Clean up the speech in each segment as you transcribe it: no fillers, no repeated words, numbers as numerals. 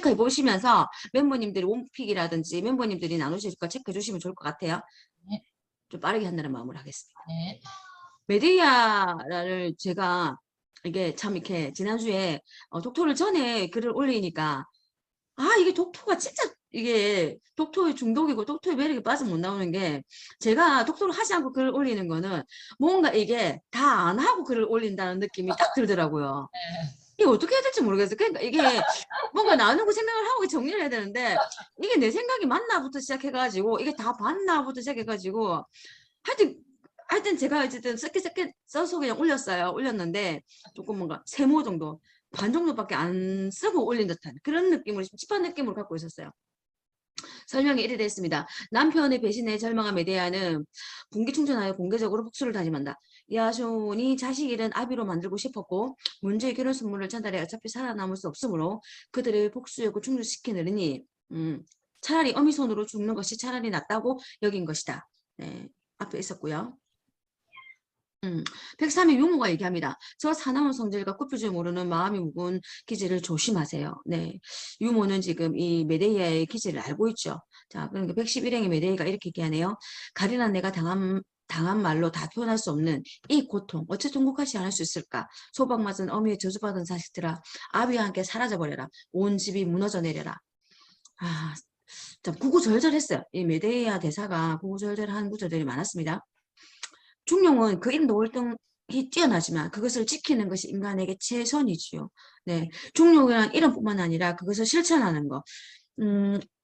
체크해 보시면서 멤버님들이 원픽이라든지 멤버님들이 나누실 거 체크해 주시면 좋을 것 같아요. 네. 좀 빠르게 한다는 마음으로 하겠습니다. 네. 메데이아를 제가 이게 참 이렇게 지난주에 독토를 전에 글을 올리니까 이게 독토가 진짜 이게 독토의 중독이고 독토의 매력에 빠져 못 나오는 게 제가 독토를 하지 않고 글을 올리는 거는 뭔가 이게 다 안 하고 글을 올린다는 느낌이 딱 들더라고요. 이게 어떻게 해야 될지 모르겠어요. 그러니까 이게 뭔가 나누고 생각을 하고 정리를 해야 되는데 이게 내 생각이 맞나부터 시작해가지고 이게 다 봤나부터 시작해가지고 하여튼 제가 어쨌든 섞게 써서 그냥 올렸어요. 올렸는데 조금 뭔가 세모 정도 반 정도밖에 안 쓰고 올린 듯한 그런 느낌으로 찝찝한 느낌으로 갖고 있었어요. 설명이 이래 됐습니다. 남편의 배신에 절망한 메데아는 분기충전하여 공개적으로 복수를 다짐한다. 야손이 자식 잃은 아비로 만들고 싶었고 문제의 결혼 선물을 전달해 어차피 살아남을 수 없으므로 그들의 복수욕을 충족시키느니 차라리 어미 손으로 죽는 것이 차라리 낫다고 여긴 것이다. 네, 앞에 있었고요. 103의 유모가 얘기합니다. 저 사나운 성질과 굽힐 줄 모르는 마음이 무거운 기질을 조심하세요. 네, 유모는 지금 이 메데이아의 기질을 알고 있죠. 자, 그러니까 111행의 메데이가 이렇게 얘기하네요. 가련한 내가 당한 말로 다 표현할 수 없는 이 고통, 어째 통곡하지 않을 수 있을까? 소박 맞은 어미의 저주받은 자식들아, 아비와 함께 사라져버려라. 온 집이 무너져 내려라. 참 구구절절했어요. 이 메데이아 대사가 구구절절한 구절들이 많았습니다. 중용은 그 인도 월등히 뛰어나지만 그것을 지키는 것이 인간에게 최선이지요. 네, 중용이란 이름뿐만 아니라 그것을 실천하는 거.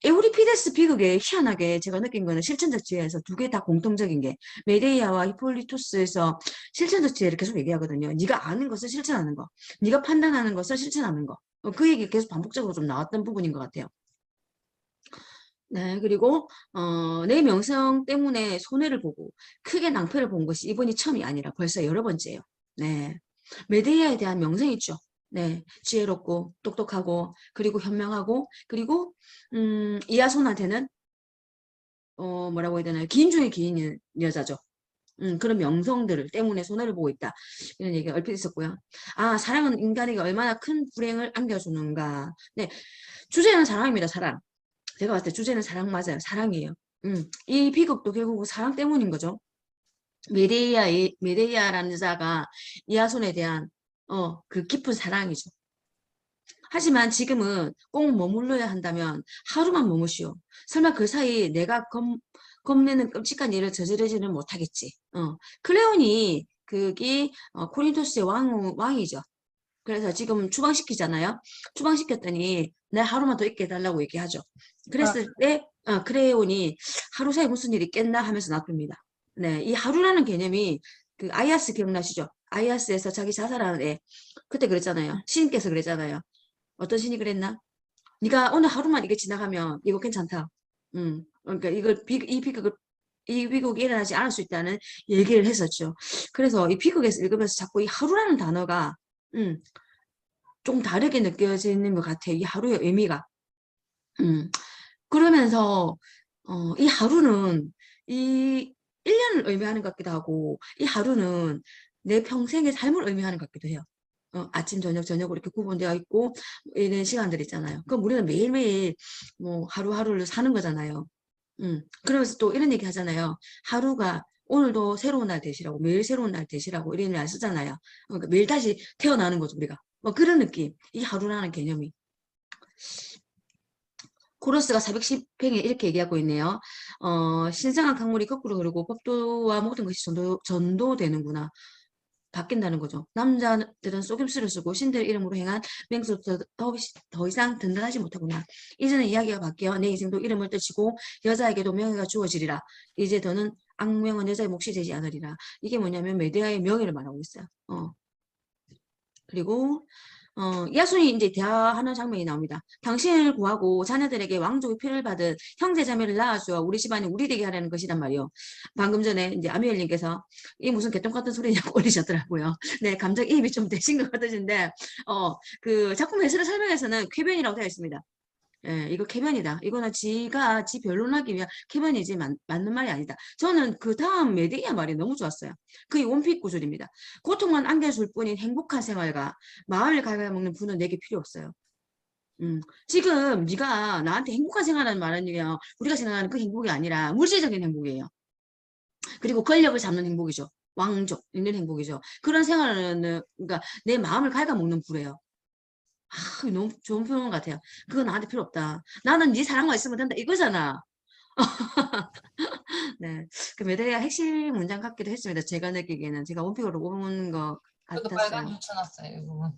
에우리피데스 비극에 희한하게 제가 느낀 거는 실천적 지혜에서 두 개 다 공통적인 게 메데이아와 히폴리토스에서 실천적 지혜를 계속 얘기하거든요. 네가 아는 것을 실천하는 거, 네가 판단하는 것을 실천하는 거. 그 얘기 계속 반복적으로 좀 나왔던 부분인 것 같아요. 네, 그리고 내 명성 때문에 손해를 보고 크게 낭패를 본 것이 이번이 처음이 아니라 벌써 여러 번째예요. 네, 메데이아에 대한 명성이 있죠. 네, 지혜롭고 똑똑하고 그리고 현명하고 그리고 이하손한테는 뭐라고 해야 되나요? 기인 중에 기인 여자죠. 그런 명성들 때문에 손해를 보고 있다. 이런 얘기가 얼핏 있었고요. 사랑은 인간에게 얼마나 큰 불행을 안겨주는가. 네, 주제는 사랑입니다. 사랑. 제가 봤을 때 주제는 사랑 맞아요. 사랑이에요. 이 비극도 결국 사랑 때문인 거죠. 메데이아라는 여자가 이하손에 대한 그 깊은 사랑이죠. 하지만 지금은 꼭 머물러야 한다면 하루만 머무시오. 설마 그 사이 내가 겁내는 끔찍한 일을 저지르지는 못하겠지. 클레온이 그게 코린토스의 왕이죠. 그래서 지금 추방시키잖아요. 추방시켰더니 내 하루만 더 있게 해달라고 얘기하죠. 그랬을 때 크레온이 하루 사이 무슨 일이 있겠나 하면서 놔둡니다. 네, 이 하루라는 개념이 그 아이아스 기억나시죠? 아이아스에서 자기 자살하는 애 그때 그랬잖아요. 신께서 그랬잖아요. 어떤 신이 그랬나? 네가 오늘 하루만 이게 지나가면 이거 괜찮다. 그러니까 이 비극이 일어나지 않을 수 있다는 얘기를 했었죠. 그래서 이 비극에서 읽으면서 자꾸 이 하루라는 단어가 좀 다르게 느껴지는 것 같아요. 이 하루의 의미가. 그러면서 이 하루는 이 1년을 의미하는 것 같기도 하고 이 하루는 내 평생의 삶을 의미하는 것 같기도 해요. 아침 저녁으로 이렇게 구분되어 있고 이런 시간들 있잖아요. 그럼 우리는 매일매일 뭐 하루하루를 사는 거잖아요. 그러면서 또 이런 얘기 하잖아요. 하루가 오늘도 새로운 날 되시라고 매일 새로운 날 되시라고 이런 말 쓰잖아요. 그러니까 매일 다시 태어나는 거죠 우리가. 뭐 그런 느낌. 이 하루라는 개념이. 코러스가 410팽에 이렇게 얘기하고 있네요. 신성한 강물이 거꾸로 흐르고 법도와 모든 것이 전도되는구나. 바뀐다는 거죠. 남자들은 속임수를 쓰고 신들 이름으로 행한 맹수부터 더 이상 든든하지 못하구나. 이제는 이야기가 바뀌어 내 인생도 이름을 떨치고 여자에게도 명예가 주어지리라. 이제 더는 악명은 여자의 몫이 되지 않으리라. 이게 뭐냐면 메데아의 명예를 말하고 있어요. 그리고 야순이 이제 대화하는 장면이 나옵니다. 당신을 구하고 자녀들에게 왕족의 피를 받은 형제 자매를 낳아주어 우리 집안이 우리 되게 하라는 것이란 말이요. 방금 전에 이제 아미엘님께서 이 무슨 개똥 같은 소리냐고 올리셨더라고요. 네, 감정이입이 좀 되신 것 같으신데 그 작품 해설을 설명에서는 쾌변이라고 되어 있습니다. 예, 이거 쾌변이다. 이거는 지 변론하기 위한 쾌변이지 맞는 말이 아니다. 저는 그 다음 메데이아 말이 너무 좋았어요. 그게 원픽 구절입니다. 고통만 안겨줄 뿐인 행복한 생활과 마음을 갉아먹는 분은 내게 필요 없어요. 지금 네가 나한테 행복한 생활하는 말은요. 우리가 생각하는 그 행복이 아니라 물질적인 행복이에요. 그리고 권력을 잡는 행복이죠. 왕족 있는 행복이죠. 그런 생활은 그러니까 내 마음을 갉아먹는 부래요. 아, 너무 좋은 표현 같아요. 그거 나한테 필요 없다. 나는 네 사랑만 있으면 된다 이거잖아. 네, 그 메데이아 핵심 문장 같기도 했습니다. 제가 느끼기에는 제가 원픽으로 뽑은 것 저도 빨간 같았어요. 줄 쳐놨어요, 이 부분.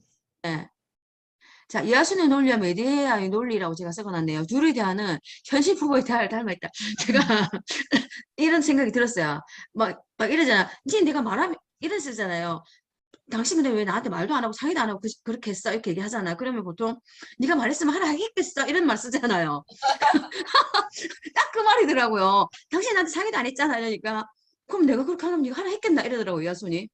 네. 자, 이하순의 논리와 메데이아의 논리라고 제가 써놨네요. 둘에 대한은 현실 부부에 닮아있다. 제가 이런 생각이 들었어요. 막 이러잖아. 이제 내가 말하면 이런 쓰잖아요. 당신 근데 왜 나한테 말도 안 하고 상의도 안 하고 그렇게 했어? 이렇게 얘기하잖아. 그러면 보통 네가 말했으면 하라 하겠겠어? 이런 말 쓰잖아요. 딱 그 말이더라고요. 당신 나한테 상의도 안 했잖아. 이러니까 그럼 내가 그렇게 하면 네가 하라 했겠나? 이러더라고요. 여순이.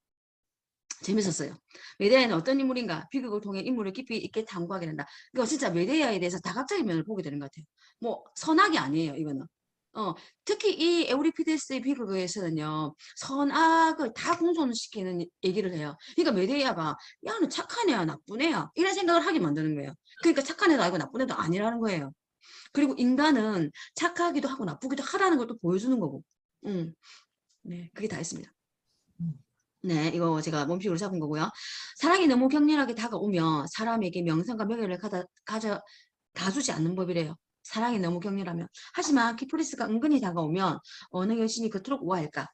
재밌었어요. 메데이아는 어떤 인물인가? 비극을 통해 인물을 깊이 있게 탐구하게 된다. 그러니까 진짜 메데이아에 대해서 다각적인 면을 보게 되는 것 같아요. 뭐 선악이 아니에요. 이거는. 특히 이 에우리피데스의 비극에서는요, 선악을 다 공존시키는 얘기를 해요. 그러니까 메데이아가, 야, 너 착한 애야, 나쁜 애야. 이런 생각을 하게 만드는 거예요. 그러니까 착한 애도 아니고 나쁜 애도 아니라는 거예요. 그리고 인간은 착하기도 하고 나쁘기도 하다는 걸 또 보여주는 거고. 네, 그게 다 있습니다. 네, 이거 제가 몸픽으로 잡은 거고요. 사랑이 너무 격렬하게 다가오면 사람에게 명성과 명예를 가져다 주지 않는 법이래요. 사랑이 너무 격렬하면. 하지만 키프리스가 은근히 다가오면 어느 여신이 그토록 우아할까?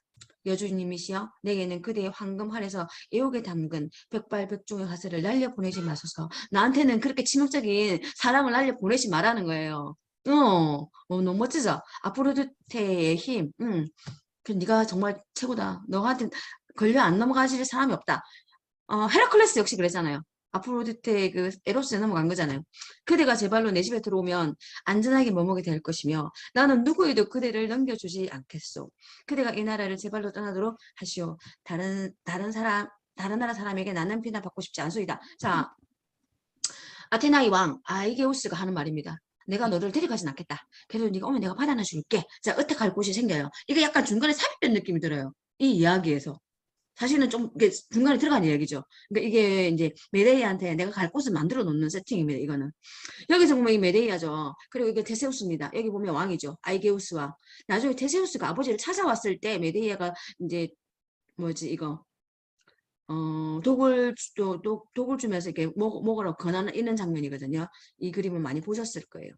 여주님이시여 내게는 그대의 황금활에서 애옥에 담근 백발백중의 화살을 날려보내지 마소서. 나한테는 그렇게 치명적인 사랑을 날려보내지 말라는 거예요. 너무 멋지죠? 아프로디테의 힘. 그 네가 정말 최고다. 너한테 걸려 안 넘어가질 사람이 없다. 헤라클레스 역시 그랬잖아요. 아프로디테의 그 에로스에 넘어간 거잖아요. 그대가 제 발로 내 집에 들어오면 안전하게 머무게 될 것이며 나는 누구에도 그대를 넘겨주지 않겠소. 그대가 이 나라를 제 발로 떠나도록 하시오. 다른 나라 사람에게 나는 비난받고 싶지 않소이다. 자, 아테나의 왕 아이게우스가 하는 말입니다. 내가 너를 데려가진 않겠다. 그래도 네가 오면 내가 받아놔 줄게. 자, 어떡할 곳이 생겨요. 이게 약간 중간에 삽입된 느낌이 들어요. 이 이야기에서. 사실은 좀 이게 중간에 들어간 이야기죠. 그러니까 이게 이제 메데이아한테 내가 갈 곳을 만들어 놓는 세팅입니다. 이거는. 여기서 보면 이 메데이아죠. 그리고 이게 테세우스입니다. 여기 보면 왕이죠. 아이게우스와. 나중에 테세우스가 아버지를 찾아왔을 때 메데이아가 이제 뭐지 이거 독을 주면서 이렇게 먹으러 권하는 장면이거든요. 이 그림을 많이 보셨을 거예요.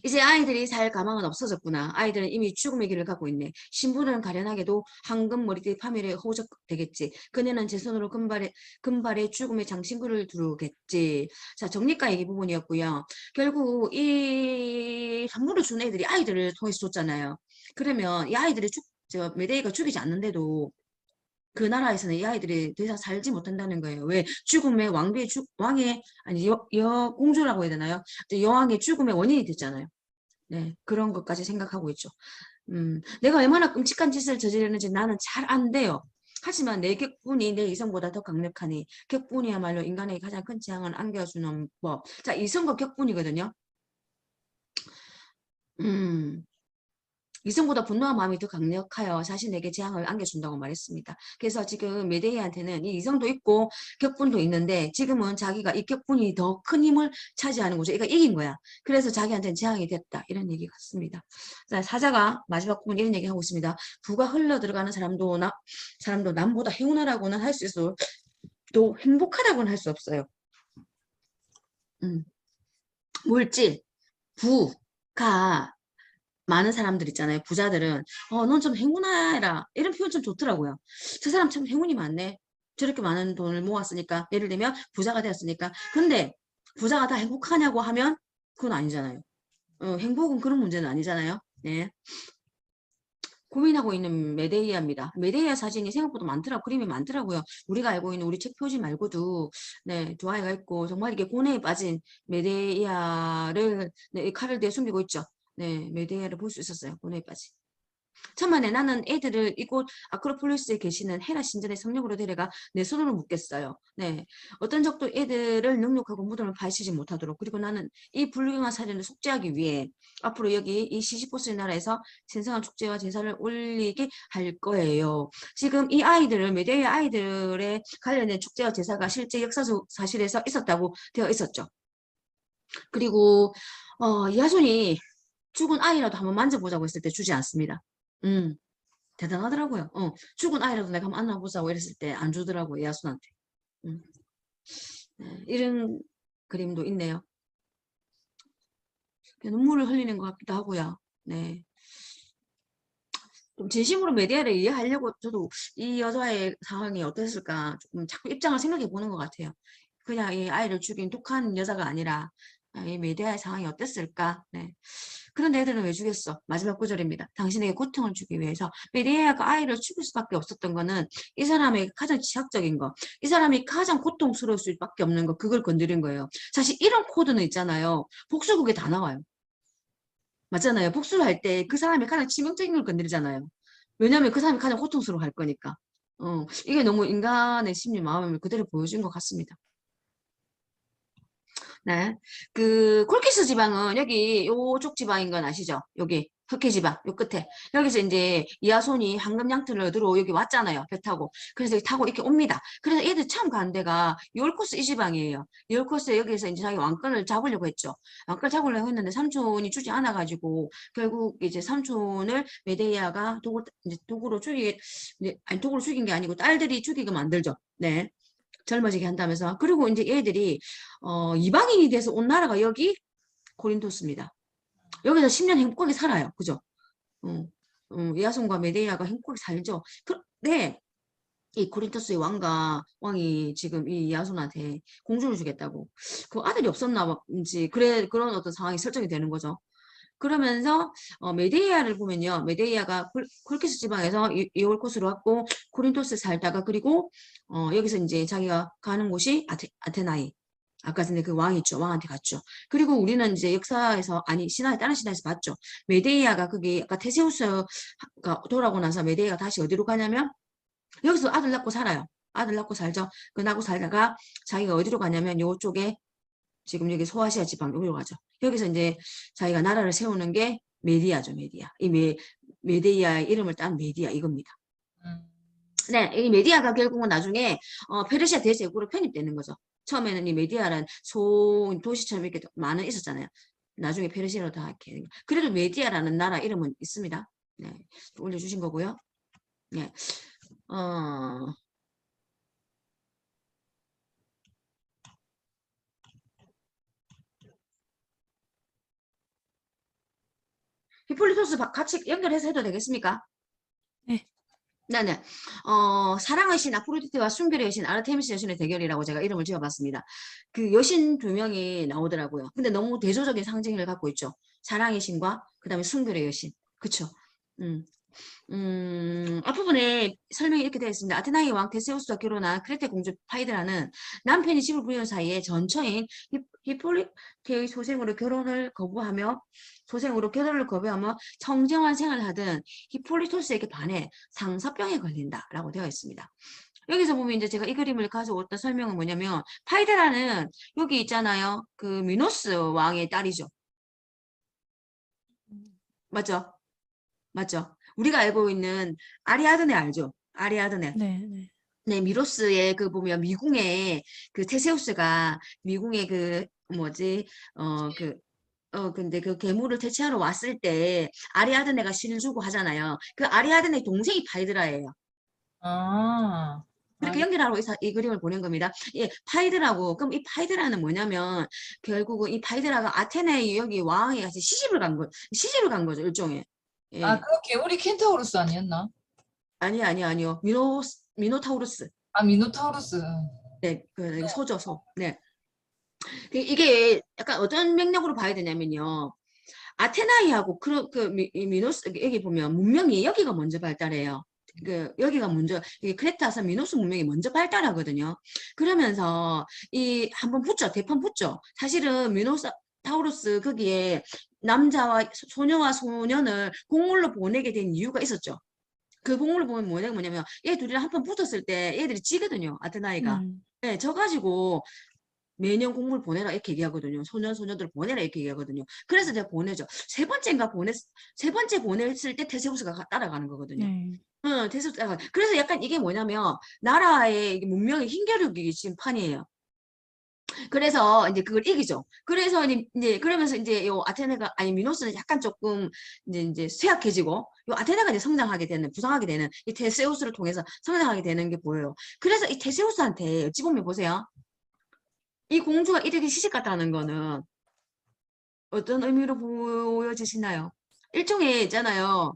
이제 아이들이 살 가망은 없어졌구나. 아이들은 이미 죽음의 길을 가고 있네. 신부는 가련하게도 황금 머리띠 파멸에 호적되겠지. 그녀는 제 손으로 금발에 죽음의 장신구를 두르겠지. 자, 정리가 얘기 부분이었고요. 결국 이 선물을 준 애들이 아이들을 통해서 줬잖아요. 그러면 이 아이들이 메데이가 죽이지 않는데도 그 나라에서는 이 아이들이 더 이상 살지 못한다는 거예요. 왜? 죽음의 왕의, 아니, 공주라고 해야 되나요? 여왕의 죽음의 원인이 됐잖아요. 네, 그런 것까지 생각하고 있죠. 내가 얼마나 끔찍한 짓을 저지르는지 나는 잘 안 돼요. 하지만 내 격분이 내 이성보다 더 강력하니 격분이야말로 인간에게 가장 큰 재앙을 안겨주는 법. 자, 이성과 격분이거든요. 음, 이성보다 분노한 마음이 더 강력하여 자신에게 재앙을 안겨준다고 말했습니다. 그래서 지금 메데이한테는 이 이성도 있고 격분도 있는데 지금은 자기가 이 격분이 더 큰 힘을 차지하는 거죠. 그러니까 이긴 거야. 그래서 자기한테는 재앙이 됐다. 이런 얘기 같습니다. 자, 사자가 마지막 부분 이런 얘기 하고 있습니다. 부가 흘러 들어가는 사람도 남보다 행운하라고는 할 수 있어. 또 행복하다고는 할 수 없어요. 물질, 부가 많은 사람들 있잖아요. 부자들은 넌 좀 행운해라 이런 표현 좀 좋더라고요. 저 사람 참 행운이 많네. 저렇게 많은 돈을 모았으니까 예를 들면 부자가 되었으니까. 근데 부자가 다 행복하냐고 하면 그건 아니잖아요. 행복은 그런 문제는 아니잖아요. 네. 고민하고 있는 메데이아입니다. 메데이아 사진이 생각보다 많더라고요. 그림이 많더라고요. 우리가 알고 있는 우리 책 표지 말고도 네, 두 아이가 있고 정말 이게 고뇌에 빠진 메데이아를 네, 이 칼을 뒤에 숨기고 있죠. 네, 메데이아를 볼 수 있었어요. 고뇌에 빠진. 천만에 나는 애들을 이곳 아크로폴리스에 계시는 헤라 신전의 성령으로 데려가 내 손으로 묶겠어요. 네. 어떤 적도 애들을 능욕하고 무덤을 파시지 못하도록 그리고 나는 이 불경한 사례를 속죄하기 위해 앞으로 여기 이 시시포스의 나라에서 신성한 축제와 제사를 올리게 할 거예요. 지금 이 아이들을 메데이 아이들의 관련된 축제와 제사가 실제 역사 속 사실에서 있었다고 되어 있었죠. 그리고 이하손이 죽은 아이라도 한번 만져보자고 했을 때 주지 않습니다. 대단하더라고요. 죽은 아이라도 내가 한번 안아보자고 이랬을 때 안 주더라고, 이하손한테. 네, 이런 그림도 있네요. 눈물을 흘리는 것 같기도 하고요. 네. 좀 진심으로 메디아를 이해하려고 저도 이 여자의 상황이 어땠을까 조금 자꾸 입장을 생각해 보는 것 같아요. 그냥 이 아이를 죽인 독한 여자가 아니라 이 메디아의 상황이 어땠을까? 네. 그런데 애들은 왜 죽였어? 마지막 구절입니다. 당신에게 고통을 주기 위해서. 메디아가 아이를 죽일 수밖에 없었던 거는 이 사람의 가장 지학적인 거, 이 사람이 가장 고통스러울 수밖에 없는 거, 그걸 건드린 거예요. 사실 이런 코드는 있잖아요. 복수극에 다 나와요. 맞잖아요. 복수를 할 때 그 사람이 가장 치명적인 걸 건드리잖아요. 왜냐하면 그 사람이 가장 고통스러워 할 거니까. 이게 너무 인간의 심리, 마음을 그대로 보여준 것 같습니다. 네. 그 콜키스 지방은 여기 요쪽 지방인 건 아시죠? 여기 흑해 지방 요 끝에 여기서 이제 이하손이 황금 양털을 얻으러 여기 왔잖아요. 배 타고. 그래서 여기 타고 이렇게 옵니다. 그래서 얘들 처음 간 데가 이올코스 이 지방이에요. 이올코스 여기에서 이제 자기 왕권을 잡으려고 했죠. 왕권을 잡으려고 했는데 삼촌이 주지 않아 가지고 결국 이제 삼촌을 메데이아가 이제 도구로 아니 도구로 죽인 게 아니고 딸들이 죽이게 만들죠. 네. 젊어지게 한다면서. 그리고 이제 얘들이 이방인이 돼서 온 나라가 여기 고린토스입니다. 여기서 10년 행복하게 살아요. 그죠? 야손과 메데이아가 행복하게 살죠. 그런데 이 고린토스의 왕이 지금 이 야손한테 공주를 주겠다고. 그 아들이 없었나 봐지 그런 어떤 상황이 설정이 되는 거죠. 그러면서 메데이아를 보면요. 메데이아가 콜키스 지방에서 이올코스로 왔고 코린토스 살다가 그리고 여기서 이제 자기가 가는 곳이 아테나이. 아까 전에 그 왕 있죠. 왕한테 갔죠. 그리고 우리는 이제 역사에서 아니 다른 신화에서 봤죠. 메데이아가 그게 아까 테세우스가 돌아오고 나서 메데이아가 다시 어디로 가냐면 여기서 아들 낳고 살아요. 아들 낳고 살죠. 그 낳고 살다가 자기가 어디로 가냐면 요쪽에 지금 여기 소아시아 지방 여기로 가죠. 여기서 이제 자기가 나라를 세우는 게 메디아죠, 메디아. 이 메데이아의 이름을 딴 메디아 이겁니다. 네, 이 메디아가 결국은 나중에 페르시아 대제국으로 편입되는 거죠. 처음에는 이 메디아란 도시처럼 이렇게 많은 있었잖아요. 나중에 페르시아로 다 이렇게. 그래도 메디아라는 나라 이름은 있습니다. 네, 올려주신 거고요. 네, 히폴리토스 같이 연결해서 해도 되겠습니까? 네. 네네. 사랑의 신 아프로디테와 순결의 여신 아르테미스 여신의 대결이라고 제가 이름을 지어봤습니다. 그 여신 두 명이 나오더라고요. 근데 너무 대조적인 상징을 갖고 있죠. 사랑의 신과 그 다음에 순결의 여신. 그쵸? 음. 앞부분에 설명이 이렇게 되어 있습니다. 아테나의 왕 테세우스와 결혼한 크레테 공주 파이드라는 남편이 집을 부리는 사이에 전처인 히폴리테의 소생으로 결혼을 거부하며 청정한 생활을 하던 히폴리토스에게 반해 상사병에 걸린다라고 되어 있습니다. 여기서 보면 이제 제가 이 그림을 가져왔던 설명은 뭐냐면 파이드라는 여기 있잖아요. 그 미노스 왕의 딸이죠. 맞죠? 맞죠? 우리가 알고 있는 아리아드네 알죠? 아리아드네. 네, 네. 네, 미로스의 그 보면 미궁에 그 테세우스가 미궁에 그 뭐지? 근데 그 괴물을 퇴치하러 왔을 때 아리아드네가 신을 주고 하잖아요. 그 아리아드네 동생이 파이드라예요. 아, 그렇게 연결하고 이 그림을 보낸 겁니다. 예, 파이드라고. 그럼 이 파이드라는 뭐냐면 결국은 이 파이드라가 아테네 여기 왕에 같이 시집을 간 거죠, 일종의. 예. 그 괴물이 켄타우로스 아니었나? 아니요. 미노타우루스. 미노타우로스. 네, 그 소죠, 소. 네. 이게 약간 어떤 맥락으로 봐야 되냐면요. 아테나이하고 이 미노스 여기 보면 문명이 여기가 먼저 발달해요. 여기가 먼저 이게 크레타에서 미노스 문명이 먼저 발달하거든요. 그러면서 이 한번 붙죠, 대판 붙죠. 사실은 미노스 타우루스 거기에 남자와 소녀와 소년을 공물로 보내게 된 이유가 있었죠. 그 곡물을 보면 뭐냐면 얘 둘이랑 한 번 붙었을 때 얘들이 지거든요. 아테나이가. 네, 져가지고 매년 곡물 보내라 이렇게 얘기하거든요. 소녀들 보내라 이렇게 얘기하거든요. 그래서 제가 보내죠. 세 번째 보냈을 때 테세우스가 따라가는 거거든요. 네. 테세우스 따라가. 그래서 약간 이게 뭐냐면 나라의 문명의 힘겨루기 지금 판이에요. 그래서 이제 그걸 이기죠. 그래서 이제 그러면서 이제 요 아테네가 아니 미노스는 약간 조금 이제 쇠약해지고 요 아테네가 이제 성장하게 되는 부상하게 되는 이 테세우스를 통해서 성장하게 되는 게 보여요. 그래서 이 테세우스한테 어찌 보면 보세요. 이 공주가 이렇게 시집 갔다는 거는 어떤 의미로 보여지시나요? 일종의 있잖아요.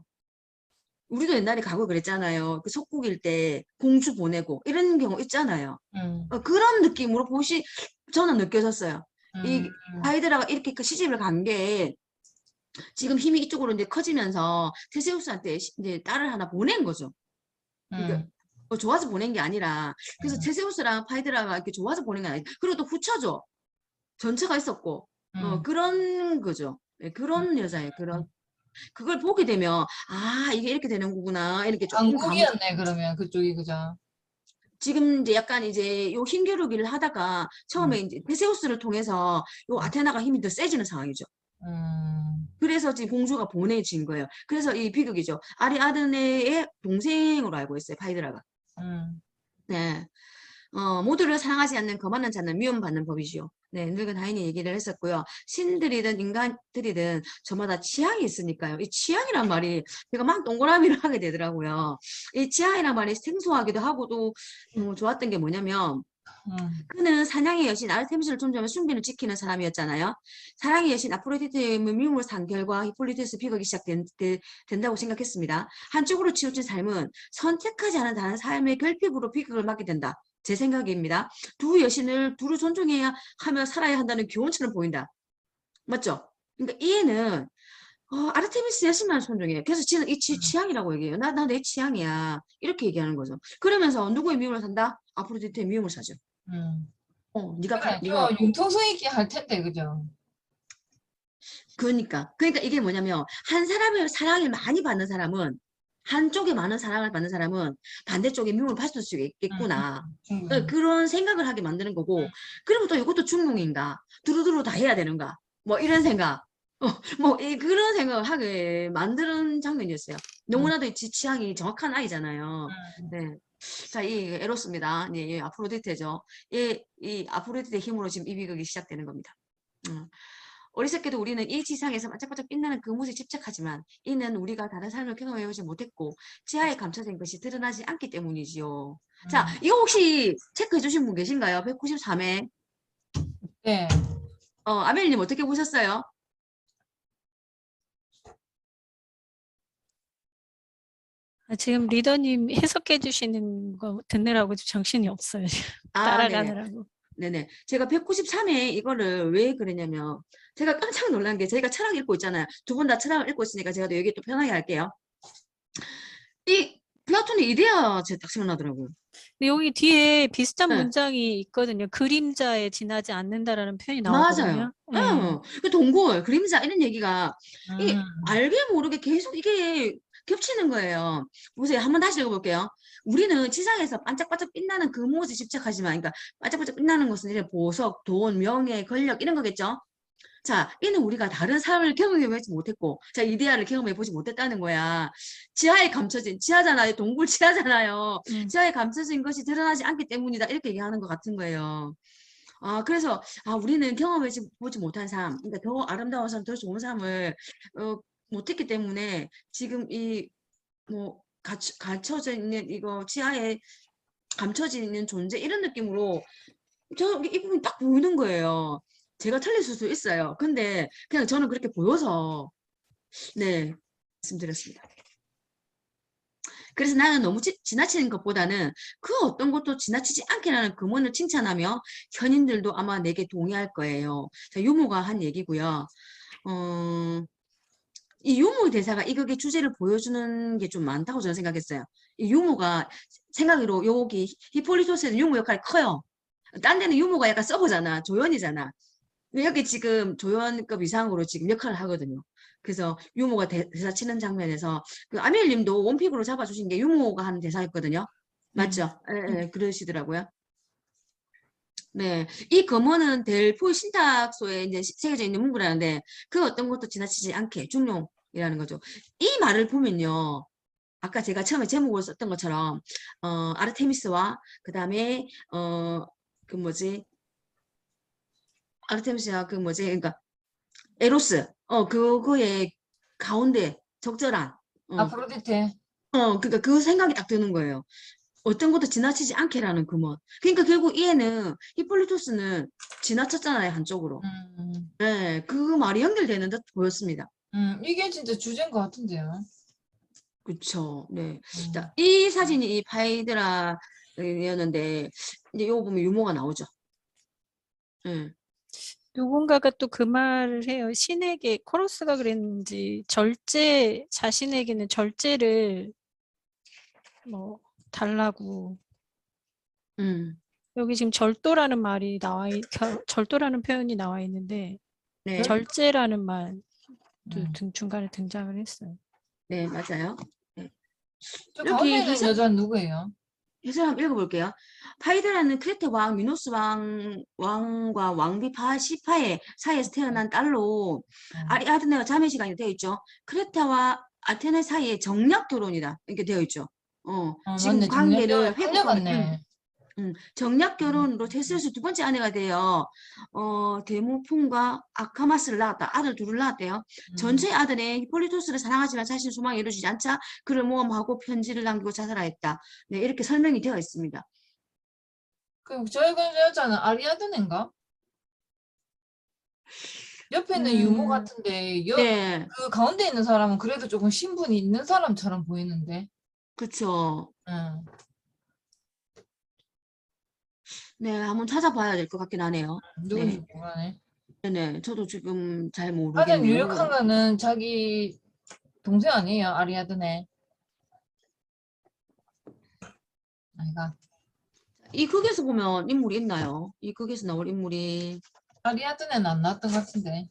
우리도 옛날에 가고 그랬잖아요. 그 속국일 때 공주 보내고 이런 경우 있잖아요. 음, 그런 느낌으로 저는 느껴졌어요. 음, 이 하이드라가 이렇게 그 시집을 간 게 지금 힘이 이쪽으로 이제 커지면서 테세우스한테 이제 딸을 하나 보낸 거죠. 그러니까 음, 좋아서 보낸 게 아니라 그래서 음, 테세우스랑 파이드라가 이렇게 좋아서 보낸 게 아니라 그리고 또 후처죠. 전처가 있었고 음, 그런 거죠. 네, 음. 그런 여자예요. 그걸 보게 되면 아 이게 이렇게 되는 거구나 이렇게 조금 감을 강국이었네, 그러면 그쪽이, 그죠? 지금 이제 약간 이제 요 힘겨루기를 하다가 처음에 음, 이제 테세우스를 통해서 요 음, 아테나가 힘이 더 세지는 상황이죠. 음, 그래서 지금 공주가 보내진 거예요. 그래서 이 비극이죠. 아리아드네의 동생으로 알고 있어요. 파이드라가. 음, 네. 모두를 사랑하지 않는 거만한 자는 미움받는 법이지요. 네, 늙은 하인이 얘기를 했었고요. 신들이든 인간들이든 저마다 취향이 있으니까요. 이 취향이란 말이 제가 막 동그라미를 하게 되더라고요. 이 취향이란 말이 생소하기도 하고 또 좋았던 게 뭐냐면 음, 그는 사냥의 여신 아르테미스를 존중하며 숭배를 지키는 사람이었잖아요. 사랑의 여신 아프로디테의 미움을 산 결과 히폴리테스 비극이 시작된다고 생각했습니다. 한쪽으로 치우친 삶은 선택하지 않은 다른 삶의 결핍으로 비극을 맞게 된다. 제 생각입니다. 두 여신을 두루 존중해야 하며 살아야 한다는 교훈처럼 보인다. 맞죠? 그러니까 이해는 아르테미스 여신만 존중해요. 그래서 지는 이 취향이라고 얘기해요. 나 내 취향이야. 이렇게 얘기하는 거죠. 그러면서 누구의 미움을 산다? 아프로디테의 미움을 사죠. 음. 네가 그래, 좀 융통성 있게 할 텐데, 그죠? 그러니까 이게 뭐냐면 한 사람의 사랑을 많이 받는 사람은 한쪽에 많은 사랑을 받는 사람은 반대쪽에 미움을 받을 수 있겠구나. 충분히. 그런 생각을 하게 만드는 거고 그리고 또 이것도 중국인가 두루두루 다 해야 되는가 뭐 이런 생각 그런 생각을 하게 만드는 장면이었어요. 음, 너무나도 지 취향이 정확한 아이잖아요. 음, 네. 자, 이 에로스입니다. 이 아프로디테죠. 이 아프로디테 힘으로 지금 이 비극이 시작되는 겁니다. 음. 어리석게도 우리는 이 지상에서 반짝반짝 빛나는 그 모습에 집착하지만 이는 우리가 다른 삶을 경험해보지 못했고 지하에 감춰진 것이 드러나지 않기 때문이지요. 자, 음. 이거 혹시 체크해 주신 분 계신가요? 193회. 네. 아멜님 어떻게 보셨어요? 지금 리더님 해석해 주시는 거 듣느라고 정신이 없어요. 아, 네. 따라가느라고. 네네. 제가 193회 이거를 왜 그랬냐면 제가 깜짝 놀란 게 저희가 철학 읽고 있잖아요. 두 분 다 철학을 읽고 있으니까 제가 또 여기 또 편하게 할게요. 이 플라톤의 이데아 제가 딱 생각나더라고요. 근데 여기 뒤에 비슷한 네. 문장이 있거든요. 그림자에 지나지 않는다라는 표현이 맞아요. 나오거든요. 예. 그 동굴, 그림자 이런 얘기가 이 음, 알게 모르게 계속 이게 겹치는 거예요. 보세요. 한번 다시 읽어볼게요. 우리는 지상에서 반짝반짝 빛나는 그 무엇에 집착하지만, 그러니까 반짝반짝 빛나는 것은 이제 보석, 돈, 명예, 권력 이런 거겠죠. 자, 이는 우리가 다른 삶을 경험해보지 못했고, 자, 이데아를 경험해보지 못했다는 거야. 지하에 감춰진, 지하잖아요. 동굴 지하잖아요. 음. 지하에 감춰진 것이 드러나지 않기 때문이다. 이렇게 얘기하는 것 같은 거예요. 그래서, 우리는 보지 못한 삶, 그러니까 더 아름다운 삶, 더 좋은 삶을, 못했기 때문에 지금 갇혀져 있는 이거 지하에 감춰져 있는 존재, 이런 느낌으로 이 부분이 딱 보이는 거예요. 제가 틀릴 수도 있어요. 근데 그냥 저는 그렇게 보여서, 네, 말씀드렸습니다. 그래서 나는 너무 지나치는 것보다는 그 어떤 것도 지나치지 않게 나는 금원을 칭찬하며 현인들도 아마 내게 동의할 거예요. 자, 유모가 한 얘기고요. 어, 이 유모 대사가 이 극의 주제를 보여주는 게 좀 많다고 저는 생각했어요. 이 유모가 생각으로 여기 히폴리토스에는 유모 역할이 커요. 딴 데는 유모가 약간 서버잖아. 조연이잖아. 여기 지금 조연급 이상으로 지금 역할을 하거든요. 그래서 유모가 대사 치는 장면에서 그 아밀 님도 원픽으로 잡아주신 게 유모가 하는 대사였거든요. 음. 맞죠? 예, 예, 그러시더라고요. 네. 이 검언은 델포이 신탁소에 이제 새겨져 있는 문구라는데 그 어떤 것도 지나치지 않게 중용이라는 거죠. 이 말을 보면요. 아까 제가 처음에 제목을 썼던 것처럼 아르테미스와 그다음에 그 뭐지? 아르테미스야 그 뭐지? 그러니까 에로스. 그거의 가운데 적절한. 아프로디테. 그러니까 그 생각이 딱 드는 거예요. 어떤 것도 지나치지 않게라는 그 멋. 그러니까 결국 얘는 히폴리토스는 지나쳤잖아요, 한쪽으로. 음, 네, 그 말이 연결되는 듯 보였습니다. 이게 진짜 주제인 것 같은데요. 그쵸. 네. 자, 음, 이 사진이 이 파이드라였는데, 이제 요거 보면 유모가 나오죠. 네. 누군가가 또 그 말을 해요. 신에게 코러스가 그랬는지 자신에게는 절제를 뭐 달라고. 음, 여기 지금 절도라는 말이 절도라는 표현이 나와 있는데 네. 절제라는 말도 음. 중간에 등장을 했어요. 네, 맞아요. 네. 저 가운데 여기 있는 여자는 누구예요? 해설 한번 읽어볼게요. 파이드라는 크레테 왕 미노스 왕과 왕비 파시파의 사이에서 태어난 딸로 음. 아리아드네와 자매 시간이 되어 있죠. 크레타와 아테네 사이에 정략 결혼이다. 이렇게 되어 있죠. 지금 맞네. 정렬 관계를 회복하면, 끌려갔네. 정략 결혼으로 테세우스 두 번째 아내가 되어 데모폰과 아카마스를 낳았다. 아들 둘을 낳았대요. 전체 아들의 히폴리토스를 사랑하지만 자신의 소망이 이루어지지 않자 그를 모함하고 편지를 남기고 자살하였다. 네, 이렇게 설명이 되어 있습니다. 그리고 저희 그 여자는 아리아드네인가? 옆에 있는 유모 음, 같은데 네, 그 가운데 있는 사람은 그래도 조금 신분이 있는 사람처럼 보이는데. 그쵸. 응. 네, 한번 찾아봐야 될 것 같긴 하네요. 누군지 네, 모르네. 네, 저도 지금 잘 가장 모르겠네요. 유력한 거는 자기 동생 아니에요? 아리아드네. 아이가. 이 극에서 보면 인물이 있나요? 이 극에서 나올 인물이 아리아드네는 안 나왔던 것 같은데.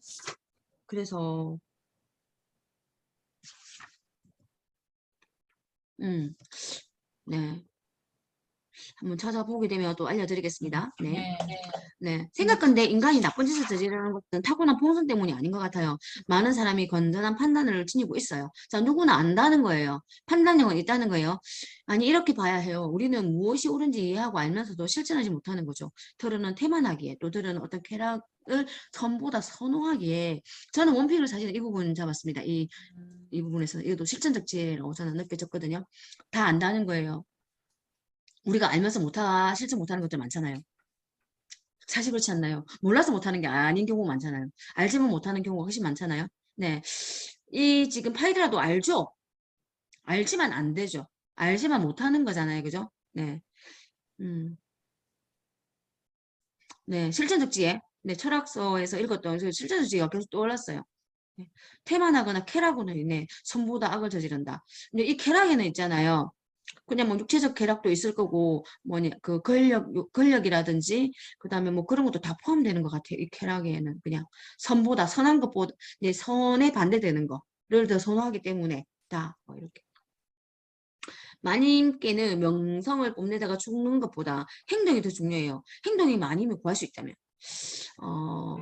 그래서 음, 네. 한번 찾아보게 되면 또 알려드리겠습니다. 네. 네. 네. 생각건데 인간이 나쁜 짓을 저지르는 것은 타고난 본성 때문이 아닌 것 같아요. 많은 사람이 건전한 판단을 지니고 있어요. 자, 누구나 안다는 거예요. 판단력은 있다는 거예요. 아니, 이렇게 봐야 해요. 우리는 무엇이 옳은지 이해하고 알면서도 실천하지 못하는 거죠. 들어는 태만하기에, 또 들어는 어떤 쾌락을 선보다 선호하기에, 저는 원픽을 사실 이 부분 잡았습니다. 이 부분에서. 이것도 실천적 지혜라고 저는 느껴졌거든요. 다 안다는 거예요. 우리가 알면서 실천 못하는 것들 많잖아요. 사실 그렇지 않나요? 몰라서 못하는 게 아닌 경우 많잖아요. 알지만 못하는 경우가 훨씬 많잖아요. 네. 이 지금 파이드라도 알죠? 알지만 안 되죠. 알지만 못하는 거잖아요. 그죠? 네. 음, 네. 실천적 지혜. 네. 철학서에서 읽었던 그 실천적 지혜가 계속 떠올랐어요. 네. 태만하거나 쾌락으로 인해 선보다 악을 저지른다. 근데 이 쾌락에는 있잖아요. 그냥 뭐 육체적 쾌락도 있을 거고 뭐냐 그 권력이라든지 그다음에 뭐 그런 것도 다 포함되는 것 같아요. 이 쾌락에는 그냥 선보다 선한 것보다 이제 선에 반대되는 거를 더 선호하기 때문에 다뭐 이렇게 마님께는 명성을 뽐내다가 죽는 것보다 행동이 더 중요해요. 행동이 많이면 구할 수 있다면 어,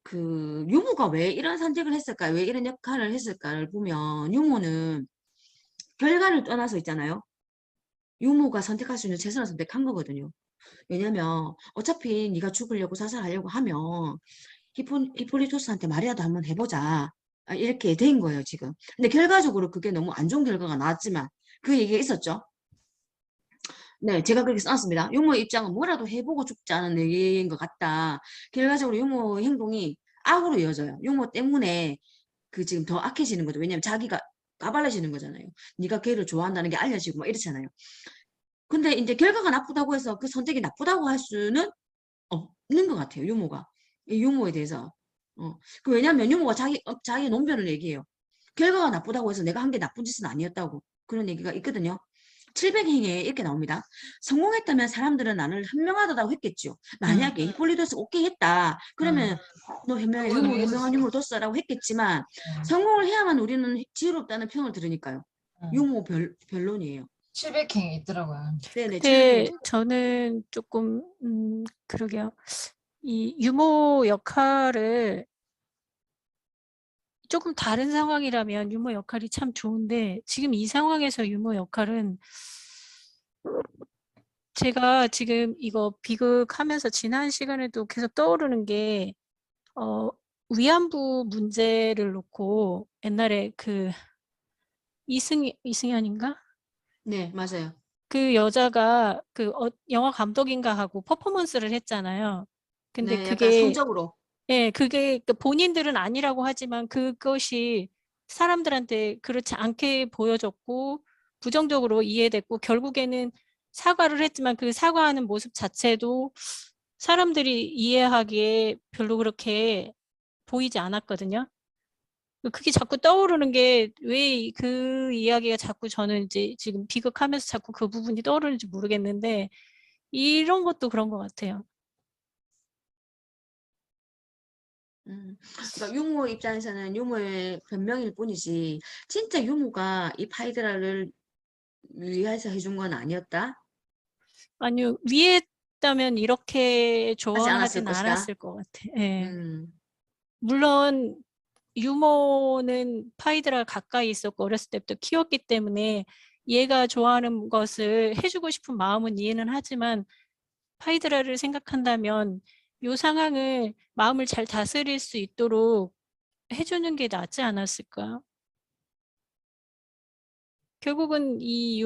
그 유모가 왜 이런 선택을 했을까? 왜 이런 역할을 했을까를 보면 유모는 결과를 떠나서 있잖아요. 유모가 선택할 수 있는 최선을 선택한 거거든요. 왜냐면 어차피 네가 죽으려고 자살하려고 하면 히폴리토스한테 말이라도 한번 해보자. 이렇게 된 거예요, 지금. 근데 결과적으로 그게 너무 안 좋은 결과가 나왔지만 그 얘기가 있었죠. 네, 제가 그렇게 써놨습니다. 유모의 입장은 뭐라도 해보고 죽자는 얘기인 것 같다. 결과적으로 유모의 행동이 악으로 이어져요. 유모 때문에 그 지금 더 악해지는 거죠. 왜냐면 자기가 까발려지는 거잖아요. 네가 걔를 좋아한다는 게 알려지고 막 이렇잖아요. 근데 이제 결과가 나쁘다고 해서 그 선택이 나쁘다고 할 수는 없는 것 같아요, 유모가. 이 유모에 대해서. 왜냐면 유모가 자기 논변을 얘기해요. 결과가 나쁘다고 해서 내가 한 게 나쁜 짓은 아니었다고. 그런 얘기가 있거든요. 700행에 이렇게 나옵니다. 성공했다면 사람들은 나를 현명하다고 했겠죠. 만약에 히폴리토스 오케이 했다. 그러면 너 현명해, 그거는 유모 왜 현명한 했었어? 유모를 뒀어라고 했겠지만 성공을 해야만 우리는 지혜롭다는 평을 들으니까요. 유모 변론이에요. 700행에 있더라고요. 네네, 700행에. 근데 저는 조금 그러게요. 이 유모 역할을 조금 다른 상황이라면 유모 역할이 참 좋은데 지금 이 상황에서 유모 역할은 제가 지금 이거 비극하면서 지난 시간에도 계속 떠오르는 게 위안부 문제를 놓고 옛날에 그 이승연인가? 네, 맞아요. 그 여자가 그 영화 감독인가 하고 퍼포먼스를 했잖아요. 근데 네, 약간 그게 성적으로. 예, 그게 그 본인들은 아니라고 하지만 그것이 사람들한테 그렇지 않게 보여졌고 부정적으로 이해됐고 결국에는 사과를 했지만 그 사과하는 모습 자체도 사람들이 이해하기에 별로 그렇게 보이지 않았거든요. 그게 자꾸 떠오르는 게 왜 그 이야기가 자꾸 저는 이제 지금 비극하면서 자꾸 그 부분이 떠오르는지 모르겠는데 이런 것도 그런 것 같아요. 그러니까 유모 입장에서는 유모의 변명일 뿐이지 진짜 유모가 이 파이드라를 위해서 해준 건 아니었다? 아니요, 위에 있다면 이렇게 하지 않았을 좋아하진 것이다. 않았을 것 같아. 예. 음, 물론 유모는 파이드라 가까이 있었고 어렸을 때부터 키웠기 때문에 얘가 좋아하는 것을 해주고 싶은 마음은 이해는 하지만 파이드라를 생각한다면 이 상황을 마음을 잘 다스릴 수 있도록 해주는 게 낫지 않았을까? 결국은 이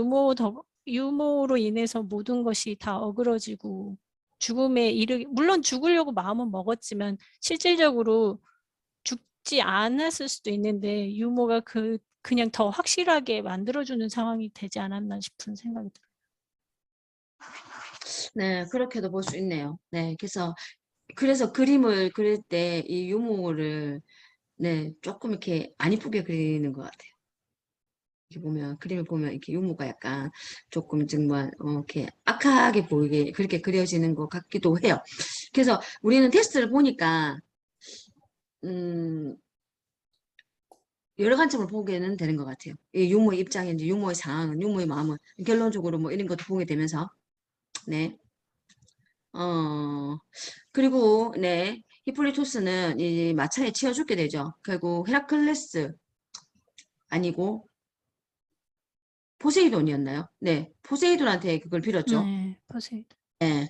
유모로 인해서 모든 것이 다 어그러지고 죽음에 물론 죽으려고 마음은 먹었지만 실질적으로 죽지 않았을 수도 있는데 유모가 그냥 더 확실하게 만들어주는 상황이 되지 않았나 싶은 생각이 들어요. 네, 그렇게도 볼 수 있네요. 네, 그래서 그림을 그릴 때 이 유모를 네, 조금 이렇게 안 이쁘게 그리는 것 같아요. 이렇게 보면, 그림을 보면 이렇게 유모가 약간 조금 정말, 이렇게 악하게 보이게 그렇게 그려지는 것 같기도 해요. 그래서 우리는 테스트를 보니까, 음, 여러 관점을 보게는 되는 것 같아요. 이 유모의 입장인지, 유모의 상황은, 유모의 마음은, 결론적으로 뭐 이런 것도 보게 되면서, 네. 어, 그리고, 네. 히폴리토스는 이 마차에 치여 죽게 되죠. 결국 헤라클레스 아니고 포세이돈이었나요? 네. 포세이돈한테 그걸 빌었죠. 네, 보세요. 네.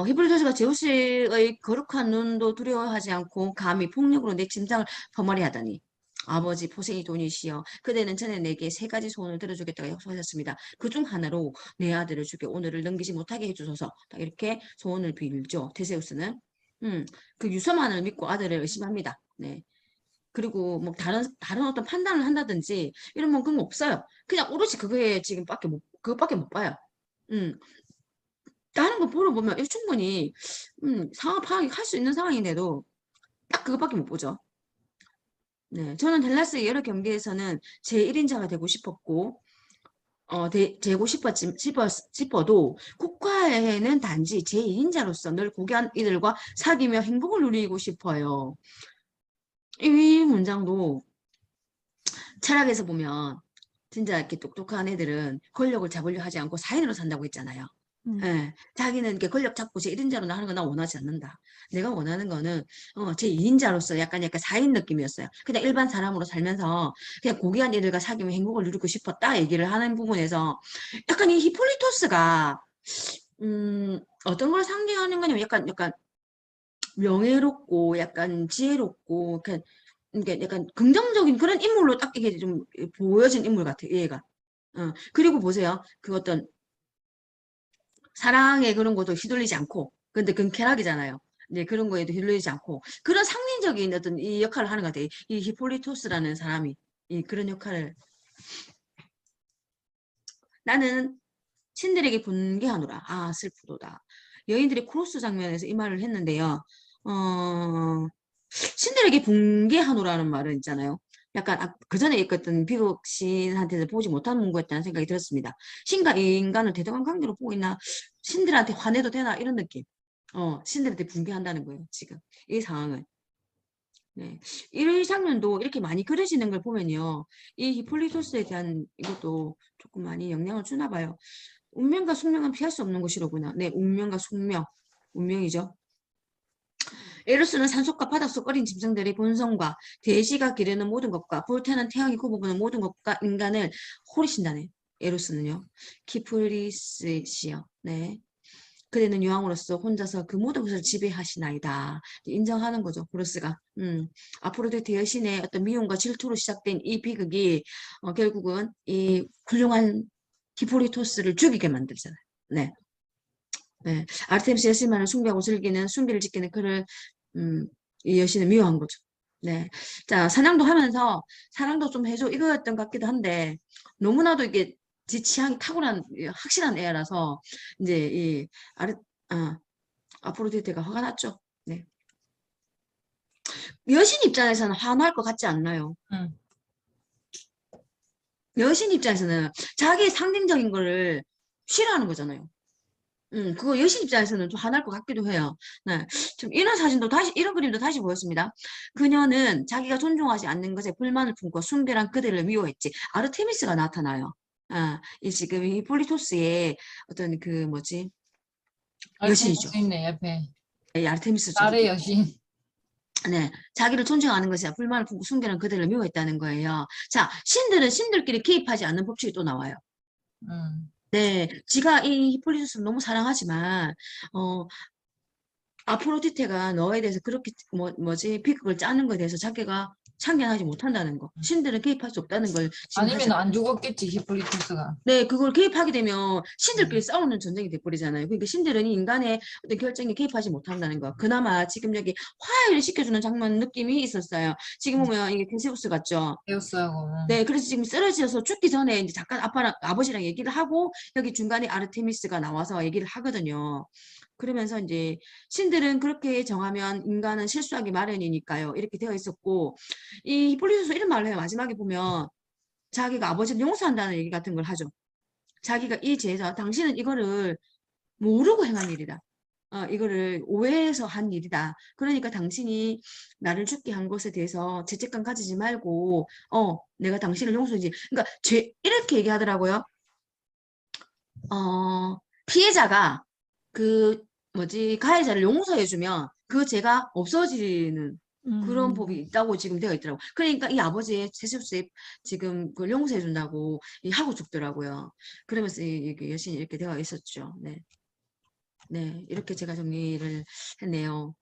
히폴리토스가 제우스의 거룩한 눈도 두려워하지 않고 감히 폭력으로 내 심장을 버머리 하다니. 아버지 포세이돈이시여, 그대는 전에 내게 세 가지 소원을 들어주겠다고 약속하셨습니다. 그 중 하나로 내 아들을 주게 오늘을 넘기지 못하게 해주소서. 딱 이렇게 소원을 빌죠. 테세우스는. 음, 그 유서만을 믿고 아들을 의심합니다. 네. 그리고 뭐 다른 어떤 판단을 한다든지 이런 건 그런 거 없어요. 그냥 오롯이 그거밖에 못 봐요. 음. 다른 거 보러 보면 충분히 상황 파악이 할 수 있는 상황인데도 딱 그것밖에 못 보죠. 네, 저는 댈러스의 여러 경기에서는 제1인자가 되고 싶었고 되고 싶어도 국가에는 단지 제2인자로서 늘 고귀한 이들과 사귀며 행복을 누리고 싶어요. 이 문장도 철학에서 보면 진짜 이렇게 똑똑한 애들은 권력을 잡으려 하지 않고 사인으로 산다고 했잖아요. 예, 자기는 이렇게 권력 잡고 제1인자로 하는 거 나 원하지 않는다. 내가 원하는 거는 제2인자로서 약간 사인 느낌이었어요. 그냥 일반 사람으로 살면서 그냥 고귀한 이들과 사귀며 행복을 누리고 싶었다 얘기를 하는 부분에서 약간 이 히폴리토스가 어떤 걸 상징하는 거냐면 약간 명예롭고 약간 지혜롭고 그러니까 약간 긍정적인 그런 인물로 딱 이게 좀 보여진 인물 같아, 얘가. 그리고 보세요. 그 어떤 사랑에 그런 것도 휘둘리지 않고, 근데 그건 쾌락이잖아요. 네, 그런 거에도 휘둘리지 않고, 그런 상징적인 어떤 이 역할을 하는 것 같아요. 이 히폴리토스라는 사람이, 그런 역할을. 나는 신들에게 분개하노라. 아, 슬프도다. 여인들이 크로스 장면에서 이 말을 했는데요. 신들에게 분개하노라는 말은 있잖아요. 약간 그 전에 읽었던 비극 신한테서 보지 못한 문구였다는 생각이 들었습니다. 신과 인간을 대등한 관계로 보고 있나? 신들한테 화내도 되나? 이런 느낌. 신들한테 분개한다는 거예요, 지금. 이 상황을. 네. 이 장면도 이렇게 많이 그려지는 걸 보면요. 이 히폴리토스에 대한 이것도 조금 많이 영향을 주나 봐요. 운명과 숙명은 피할 수 없는 것이로구나. 네, 운명과 숙명. 운명이죠. 에로스는 산속과 바닷속 어린 짐승들의 본성과 돼지가 기르는 모든 것과 불태는 태양이 굽어보는 모든 것과 인간을 호리신다네. 에로스는요. 키프리스시요. 네. 그대는 여왕으로서 혼자서 그 모든 것을 지배하시나이다. 인정하는 거죠, 브루스가. 아프로디테 여신의 어떤 미움과 질투로 시작된 이 비극이 결국은 이 훌륭한 히포리토스를 죽이게 만들잖아요. 네. 네. 아르테미스 여신만을 숭배하고 즐기는 숭배를 지키는 그를 이 여신을 미워한 거죠. 네. 자, 사냥도 하면서 사랑도 좀 해줘 이거였던 것 같기도 한데 너무나도 이게 지 취향이 탁월한 확실한 애라서 이제 이 아프로디테가 화가 났죠. 네. 여신 입장에서는 화날 것 같지 않나요? 응. 여신 입장에서는 자기 상징적인 거를 싫어하는 거잖아요. 그거 여신 입장에서는 좀 화날 것 같기도 해요. 네. 좀 이런 사진도 다시, 이런 그림도 다시 보였습니다. 그녀는 자기가 존중하지 않는 것에 불만을 품고 숭배한 그들을 미워했지. 아르테미스가 나타나요. 이 지금 이 폴리토스의 어떤 그 뭐지? 여신이죠. 아르테미스 있네, 옆에. 이 아르테미스 저기 달의 여신. 네, 자기를 존중하는 것이야. 불만을 품고 숭배한 그들을 미워했다는 거예요. 자, 신들은 신들끼리 개입하지 않는 법칙이 또 나와요. 응. 네, 지가 이 히폴리토스를 너무 사랑하지만 아프로디테가 너에 대해서 그렇게 뭐지 비극을 짜는 것에 대해서 자기가 참견하지 못한다는 거. 신들은 개입할 수 없다는 걸 지금 아니면 안 죽었겠지, 히폴리토스가. 네, 그걸 개입하게 되면 신들끼리 응. 싸우는 전쟁이 돼버리잖아요. 그러니까 신들은 이 인간의 어떤 결정에 개입하지 못한다는 거. 그나마 지금 여기 화해를 시켜주는 장면 느낌이 있었어요. 지금 보면 이게 테세우스 같죠? 데우스하고. 네, 그래서 지금 쓰러져서 죽기 전에 이제 잠깐 아버지랑 얘기를 하고 여기 중간에 아르테미스가 나와서 얘기를 하거든요. 그러면서 이제 신들은 그렇게 정하면 인간은 실수하기 마련이니까요. 이렇게 되어 있었고 이 히폴리토스 이런 말을 해요. 마지막에 보면 자기가 아버지를 용서한다는 얘기 같은 걸 하죠. 자기가 이 죄에서 당신은 이거를 모르고 행한 일이다. 이거를 오해해서 한 일이다. 그러니까 당신이 나를 죽게 한 것에 대해서 죄책감 가지지 말고, 내가 당신을 용서하지. 그러니까 이렇게 얘기하더라고요. 피해자가 그 가해자를 용서해주면 그 죄가 없어지는 그런 법이 있다고 지금 되어 있더라고요. 그러니까 이 아버지의 세습수에 지금 그걸 용서해준다고 하고 죽더라고요. 그러면서 여신이 이렇게 되어 있었죠. 네. 네, 이렇게 제가 정리를 했네요.